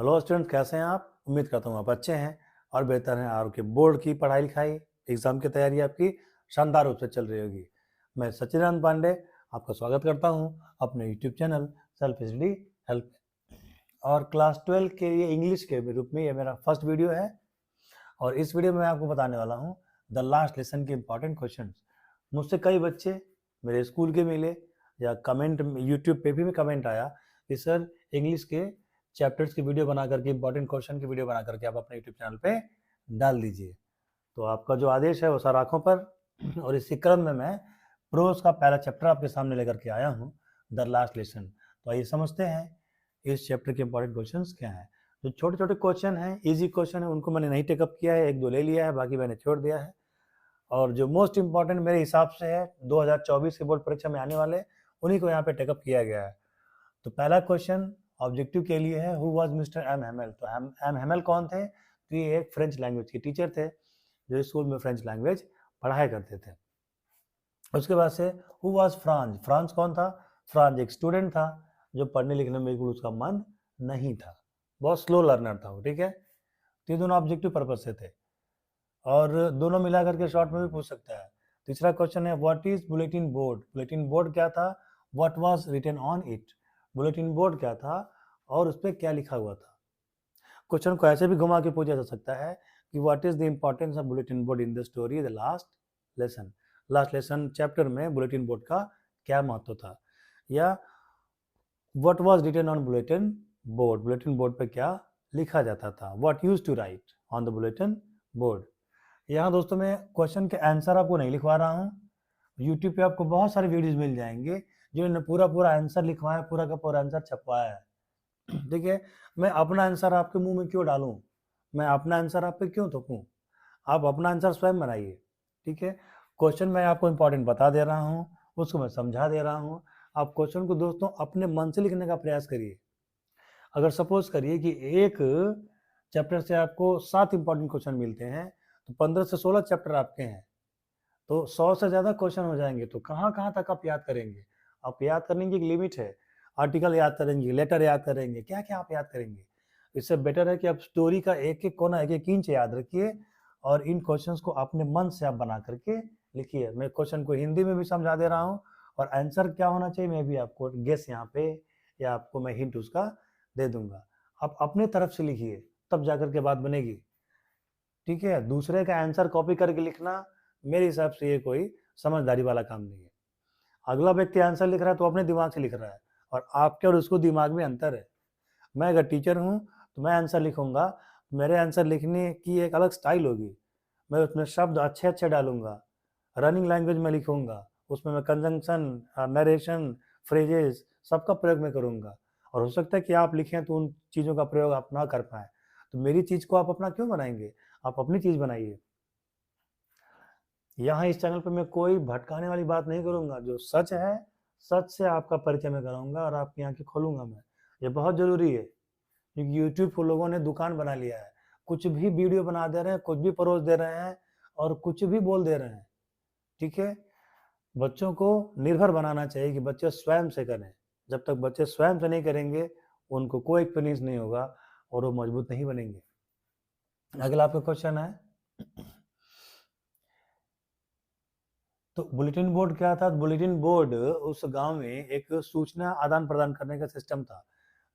Hello student, कैसे हैं आप? उम्मीद करता हूँ आप अच्छे हैं और बेहतर हैं। आपके बोर्ड की पढ़ाई लिखाई, एग्जाम की तैयारी आपकी शानदार रूप से चल रही होगी। मैं सच्चिदानंद पांडे आपका स्वागत करता हूँ अपने YouTube channel self study help. और क्लास 12 के लिए इंग्लिश के रूप में ये मेरा फर्स्ट वीडियो है और इस वीडियो में मैं आपको बताने वाला हूँ द लास्ट लेसन के इंपॉर्टेंट क्वेश्चन। मुझसे कई बच्चे मेरे स्कूल के मिले या कमेंट यूट्यूब पे भी कमेंट आया कि सर इंग्लिश के चैप्टर्स की वीडियो बना करके, इंपॉर्टेंट क्वेश्चन की वीडियो बना करके आप अपने यूट्यूब चैनल पे डाल दीजिए। तो आपका जो आदेश है वो सर आंखों पर। और इसी क्रम में मैं प्रोज का पहला चैप्टर आपके सामने लेकर के आया हूँ, द लास्ट लेसन। तो आइए समझते हैं इस चैप्टर के इंपॉर्टेंट क्वेश्चन क्या हैं। जो छोटे छोटे क्वेश्चन हैं, इजी क्वेश्चन है, उनको मैंने नहीं टेकअप किया है, एक दो ले लिया है, बाकी मैंने छोड़ दिया है। और जो मोस्ट इंपॉर्टेंट मेरे हिसाब से है 2024 के बोर्ड परीक्षा में आने वाले, उन्हीं को यहाँ पे टेकअप किया गया है। तो पहला क्वेश्चन ऑब्जेक्टिव के लिए है, who was mister M Hemal. तो एम हेमल कौन थे? तो ये एक फ्रेंच लैंग्वेज के टीचर थे जो स्कूल में फ्रेंच लैंग्वेज पढ़ाया करते थे। उसके बाद से हु वाज फ्रांज। फ्रांज कौन था? फ्रांज एक स्टूडेंट था जो पढ़ने लिखने में बिल्कुल उसका मन नहीं था, बहुत स्लो लर्नर था वो। ठीक है, तो ये दोनों ऑब्जेक्टिव पर्पज से थे और दोनों मिला करके शॉर्ट में भी पूछ सकता है। तीसरा क्वेश्चन है, what is bulletin board. Bulletin board क्या था? What was written on it. Bulletin board क्या था और उस पर क्या लिखा हुआ था। क्वेश्चन को ऐसे भी घुमा के पूछा जा सकता है कि what is the importance of bulletin board in the story the last lesson. Last lesson chapter में बुलेटिन बोर्ड का क्या महत्व था, या what was written on bulletin board. Bulletin board पे क्या लिखा जाता था, what used to write on the bulletin board. यहाँ दोस्तों मैं क्वेश्चन के आंसर आपको नहीं लिखवा रहा हूँ। यूट्यूब पे आपको बहुत सारे वीडियोज मिल जाएंगे जिन्होंने पूरा पूरा आंसर लिखवाया, पूरा का पूरा आंसर छपवाया है। ठीक है, मैं अपना आंसर आपके मुंह में क्यों डालूं, मैं अपना आंसर आप पे क्यों थोपूं। आप अपना आंसर स्वयं बनाइए। ठीक है, क्वेश्चन मैं आपको इंपॉर्टेंट बता दे रहा हूँ, उसको मैं समझा दे रहा हूँ। आप क्वेश्चन को दोस्तों अपने मन से लिखने का प्रयास करिए। अगर सपोज करिए कि एक चैप्टर से आपको 7 इंपॉर्टेंट क्वेश्चन मिलते हैं, तो 15 से 16 चैप्टर आपके हैं, तो 100 से ज़्यादा क्वेश्चन हो जाएंगे। तो कहाँ कहाँ तक आप याद करेंगे? आप याद करने की एक लिमिट है। आर्टिकल याद करेंगे, लेटर याद करेंगे, क्या क्या आप याद करेंगे। इससे बेटर है कि आप स्टोरी का एक एक कोना, एक एक इंच याद रखिए और इन क्वेश्चंस को अपने मन से आप बना करके लिखिए। मैं क्वेश्चन को हिंदी में भी समझा दे रहा हूँ और आंसर क्या होना चाहिए मैं भी आपको गेस यहाँ पे, या आपको मैं हिंट उसका दे दूंगा। आप अपने तरफ से लिखिए, तब जाकर के बात बनेगी। ठीक है, दूसरे का आंसर कॉपी करके लिखना मेरे हिसाब से ये कोई समझदारी वाला काम नहीं है। अगला व्यक्ति आंसर लिख रहा है तो अपने दिमाग से लिख रहा है और आपके और उसको दिमाग में अंतर है। मैं अगर टीचर हूँ तो मैं आंसर लिखूंगा, मेरे आंसर लिखने की एक अलग स्टाइल होगी। मैं उसमें शब्द अच्छे अच्छे डालूंगा, रनिंग लैंग्वेज में लिखूंगा, उसमें मैं कंजंक्शन, नरेशन, फ्रेजेस सबका प्रयोग मैं करूंगा। और हो सकता है कि आप लिखें तो उन चीज़ों का प्रयोग आप ना कर पाए, तो मेरी चीज़ को आप अपना क्यों बनाएंगे? आप अपनी चीज़ बनाइए। यहाँ इस चैनल पर मैं कोई भटकाने वाली बात नहीं करूंगा, जो सच है सच से आपका परिचय मैं कराऊंगा और आपकी आंखें खोलूंगा मैं। ये बहुत जरूरी है क्योंकि यूट्यूब को लोगों ने दुकान बना लिया है। कुछ भी वीडियो बना दे रहे हैं, कुछ भी परोस दे रहे हैं और कुछ भी बोल दे रहे हैं। ठीक है, बच्चों को निर्भर बनाना चाहिए कि बच्चे स्वयं से करें। जब तक बच्चे स्वयं से नहीं करेंगे, उनको कोई एक्सपीरियंस नहीं होगा और वो मजबूत नहीं बनेंगे। अगला आपका क्वेश्चन है, तो बुलेटिन बोर्ड क्या था? बुलेटिन बोर्ड उस गांव में एक सूचना आदान प्रदान करने का सिस्टम था।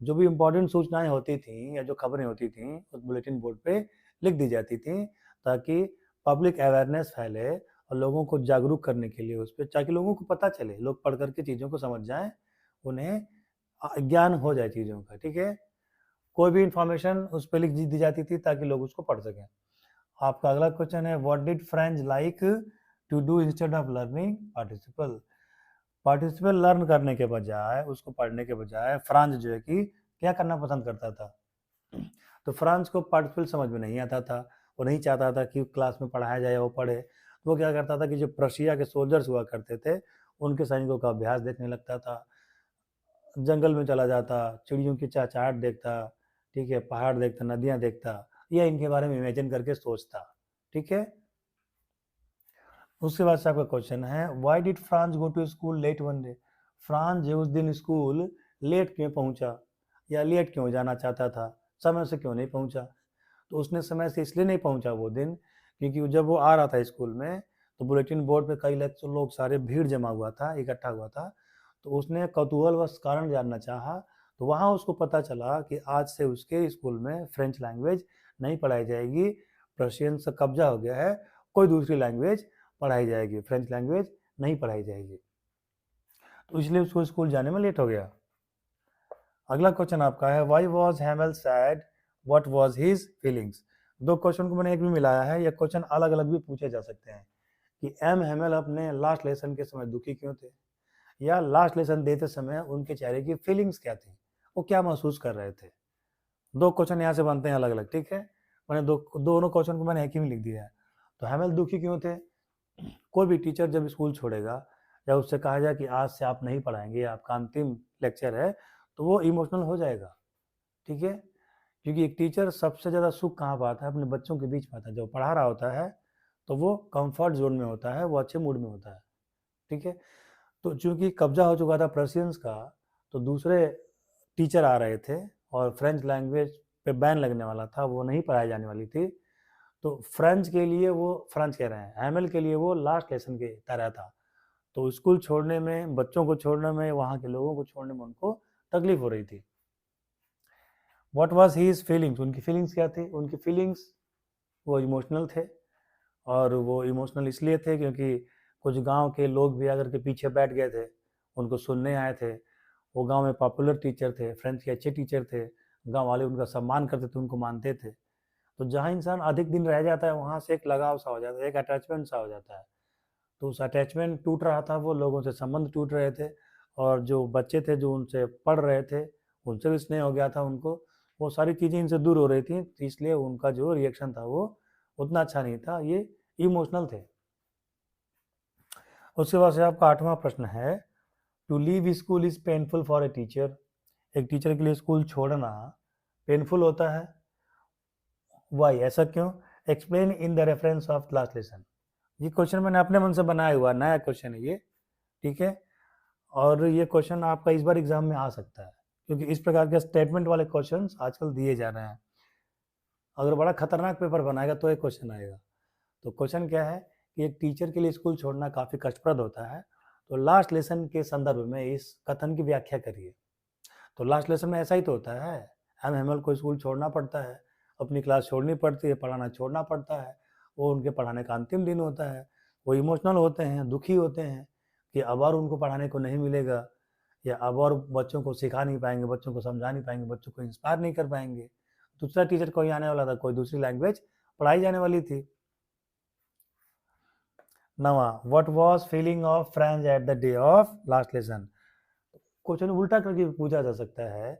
जो भी इंपॉर्टेंट सूचनाएं होती थी या जो खबरें होती थी उस बुलेटिन बोर्ड पे लिख दी जाती थी, ताकि पब्लिक अवेयरनेस फैले और लोगों को जागरूक करने के लिए उस पर, ताकि लोगों को पता चले, लोग पढ़ करके चीज़ों को समझ जाएं, उन्हें ज्ञान हो जाए चीज़ों का। ठीक है, कोई भी इंफॉर्मेशन उस पर लिख दी जाती थी ताकि लोग उसको पढ़ सकें। आपका अगला क्वेश्चन है, what did French like to do instead of learning participle. Participle learn करने के बजाय, उसको पढ़ने के बजाय फ्रांस जो है कि क्या करना पसंद करता था? तो फ्रांस को पार्टिसिपल समझ में नहीं आता था, वो नहीं चाहता था कि क्लास में पढ़ाया जाए, वो पढ़े। तो वो क्या करता था कि जो प्रशिया के सोल्जर्स हुआ करते थे उनके सैनिकों का अभ्यास देखने लगता था, जंगल में चला जाता, चिड़ियों की चहचहाट देखता, ठीक है, पहाड़ देखता, नदियाँ देखता, या इनके बारे में इमेजिन करके सोचता। ठीक है, उसके बाद से आपका क्वेश्चन है, why did France go to school late one day. France जो उस दिन स्कूल लेट क्यों पहुंचा या लेट क्यों जाना चाहता था? समय से क्यों नहीं पहुंचा? तो उसने समय से इसलिए नहीं पहुंचा वो दिन, क्योंकि जब वो आ रहा था स्कूल में तो बुलेटिन बोर्ड पे कई लोग सारे भीड़ जमा हुआ था, इकट्ठा हुआ था। तो उसने कौतूहलवश कारण जानना चाहा, तो वहाँ उसको पता चला कि आज से उसके स्कूल में फ्रेंच लैंग्वेज नहीं पढ़ाई जाएगी, पर्शियन से कब्जा हो गया है, कोई दूसरी लैंग्वेज पढ़ाई जाएगी, फ्रेंच लैंग्वेज नहीं पढ़ाई जाएगी। तो इसलिए उसको स्कूल जाने में लेट हो गया। अगला क्वेश्चन आपका है, why was Hamel sad, what was his feelings. दो क्वेश्चन को मैंने एक भी मिलाया है, यह क्वेश्चन अलग अलग भी पूछे जा सकते हैं कि एम हैमेल अपने लास्ट लेसन के समय दुखी क्यों थे, या लास्ट लेसन देते समय उनके चेहरे की फीलिंग्स क्या थी, वो क्या महसूस कर रहे थे। दो क्वेश्चन यहाँ से बनते हैं अलग अलग, ठीक है। मैंने दोनों क्वेश्चन को मैंने एक ही में लिख दिया है। तो हैमेल दुखी क्यों थे? कोई भी टीचर जब स्कूल छोड़ेगा या उससे कहा जाए कि आज से आप नहीं पढ़ाएंगे, आपका अंतिम लेक्चर है, तो वो इमोशनल हो जाएगा, ठीक है। क्योंकि एक टीचर सबसे ज़्यादा सुख कहाँ पाता है? अपने बच्चों के बीच पाता है। जब पढ़ा रहा होता है तो वो कंफर्ट जोन में होता है, वो अच्छे मूड में होता है, ठीक है। तो चूंकि कब्जा हो चुका था पर्शियंस का, तो दूसरे टीचर आ रहे थे और फ्रेंच लैंग्वेज पे बैन लगने वाला था, वो नहीं पढ़ाई जाने वाली थी। तो फ्रेंच के लिए वो, फ्रेंच कह रहे हैं, हैमेल के लिए वो लास्ट लेसन के तरह था। तो स्कूल छोड़ने में, बच्चों को छोड़ने में, वहाँ के लोगों को छोड़ने में उनको तकलीफ हो रही थी। व्हाट वाज हीज फीलिंग्स, उनकी फीलिंग्स क्या थी? उनकी फीलिंग्स, वो इमोशनल थे। और वो इमोशनल इसलिए थे क्योंकि कुछ गांव के लोग भी आकर के पीछे बैठ गए थे, उनको सुनने आए थे। वो गांव में पॉपुलर टीचर थे, फ्रेंच के अच्छे टीचर थे, गांव वाले उनका सम्मान करते थे, उनको मानते थे। तो जहाँ इंसान अधिक दिन रह जाता है वहाँ से एक लगाव सा हो जाता है, एक अटैचमेंट सा हो जाता है। तो उस अटैचमेंट टूट रहा था, वो लोगों से संबंध टूट रहे थे, और जो बच्चे थे जो उनसे पढ़ रहे थे उनसे भी स्नेह हो गया था उनको, वो सारी चीज़ें इनसे दूर हो रही थी, इसलिए उनका जो रिएक्शन था वो उतना अच्छा नहीं था, ये इमोशनल थे। उसके बाद से आपका 8वां प्रश्न है, to leave school is painful for a teacher. एक टीचर के लिए स्कूल छोड़ना पेनफुल होता है, वाई, ऐसा क्यों? Explain in the reference of last lesson. ये क्वेश्चन मैंने अपने मन से बनाया हुआ नया क्वेश्चन है ये, ठीक है। और ये क्वेश्चन आपका इस बार एग्जाम में आ सकता है, क्योंकि इस प्रकार के स्टेटमेंट वाले क्वेश्चंस आजकल दिए जा रहे हैं। अगर बड़ा खतरनाक पेपर बनाएगा तो एक क्वेश्चन आएगा। तो क्वेश्चन क्या है कि एक टीचर के लिए स्कूल छोड़ना काफ़ी कष्टप्रद होता है, तो लास्ट लेसन के संदर्भ में इस कथन की व्याख्या करिए। तो लास्ट लेसन में ऐसा ही तो होता है, एम हैमेल को स्कूल छोड़ना पड़ता है, अपनी क्लास छोड़नी पड़ती है, पढ़ाना छोड़ना पड़ता है, वो उनके पढ़ाने का अंतिम दिन होता है, वो इमोशनल होते हैं, दुखी होते हैं कि अब और उनको पढ़ाने को नहीं मिलेगा, या अब और बच्चों को सिखा नहीं पाएंगे, बच्चों को समझा नहीं पाएंगे, बच्चों को इंस्पायर नहीं कर पाएंगे। दूसरा टीचर कोई आने वाला था, कोई दूसरी लैंग्वेज पढ़ाई जाने वाली थी। नवा, what was feeling of French at the day of last lesson. Question उल्टा करके पूछा जा सकता है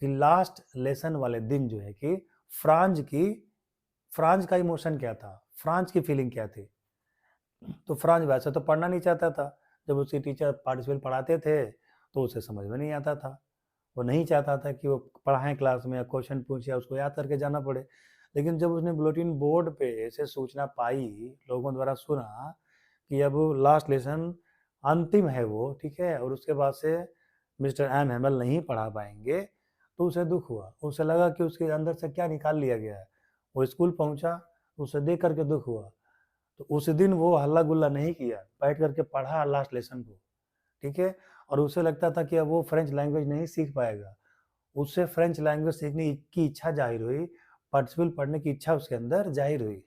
कि लास्ट लेसन वाले दिन जो है कि फ्रांस का इमोशन क्या था, फ्रांस की फीलिंग क्या थी। तो फ्रांस वैसे तो पढ़ना नहीं चाहता था, जब उसके टीचर पार्टिसिपेट पढ़ाते थे तो उसे समझ में नहीं आता था, वो नहीं चाहता था कि वो पढ़ाएं क्लास में या क्वेश्चन पूछे, उसको याद करके जाना पड़े। लेकिन जब उसने बुलेटिन बोर्ड पे ऐसे सूचना पाई, लोगों द्वारा सुना कि अब लास्ट लेसन अंतिम है वो, ठीक है, और उसके बाद से मिस्टर एम हैमेल नहीं पढ़ा पाएंगे, तो उसे दुख हुआ। उसे लगा कि उसके अंदर से क्या निकाल लिया गया है। वो स्कूल पहुंचा, उसे देख करके दुख हुआ। तो उस दिन वो हल्ला गुल्ला नहीं किया, बैठ करके पढ़ा लास्ट लेसन को, ठीक है। और उसे लगता था कि अब वो फ्रेंच लैंग्वेज नहीं सीख पाएगा, उससे फ्रेंच लैंग्वेज सीखने की इच्छा जाहिर हुई, पार्टिसिपल पढ़ने की इच्छा उसके अंदर जाहिर हुई।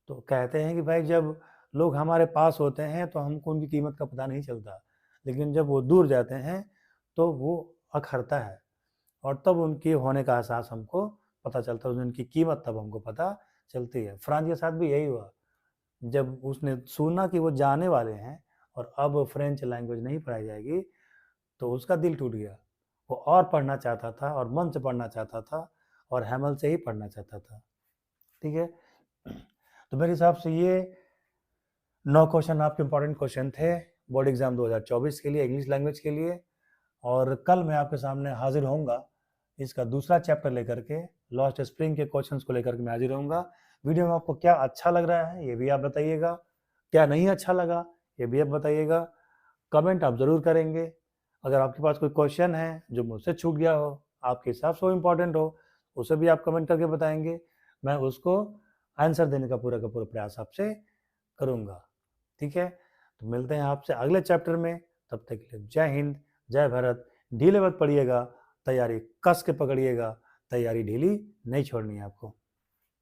तो कहते हैं कि भाई जब लोग हमारे पास होते हैं तो हमको उनकी कीमत का पता नहीं चलता, लेकिन जब वो दूर जाते हैं तो वो अखरता है, और तब उनके होने का एहसास हमको पता चलता है, उनकी कीमत तब हमको पता चलती है। फ्रांस के साथ भी यही हुआ, जब उसने सुना कि वो जाने वाले हैं और अब फ्रेंच लैंग्वेज नहीं पढ़ाई जाएगी, तो उसका दिल टूट गया। वो और पढ़ना चाहता था और मन से पढ़ना चाहता था और हैमल से ही पढ़ना चाहता था, ठीक है। तो मेरे हिसाब से ये 9 क्वेश्चन आपके इंपॉर्टेंट क्वेश्चन थे बोर्ड एग्जाम 2024 के लिए, इंग्लिश लैंग्वेज के लिए। और कल मैं आपके सामने हाजिर होऊंगा इसका दूसरा चैप्टर लेकर के, लॉस्ट स्प्रिंग के क्वेश्चंस को लेकर के मैं हाजिर होऊंगा। वीडियो में आपको क्या अच्छा लग रहा है ये भी आप बताइएगा, क्या नहीं अच्छा लगा ये भी आप बताइएगा, कमेंट आप ज़रूर करेंगे। अगर आपके पास कोई क्वेश्चन है जो मुझसे छूट गया हो, आपके हिसाब से वो इम्पोर्टेंट हो, उसे भी आप कमेंट करके बताएंगे, मैं उसको आंसर देने का पूरा प्रयास आपसे करूँगा। ठीक है, तो मिलते हैं आपसे अगले चैप्टर में। तब तक के लिए जय हिंद, जय भारत। ढीले मत पड़िएगा, तैयारी कस के पकड़िएगा, तैयारी ढीली नहीं छोड़नी है आपको।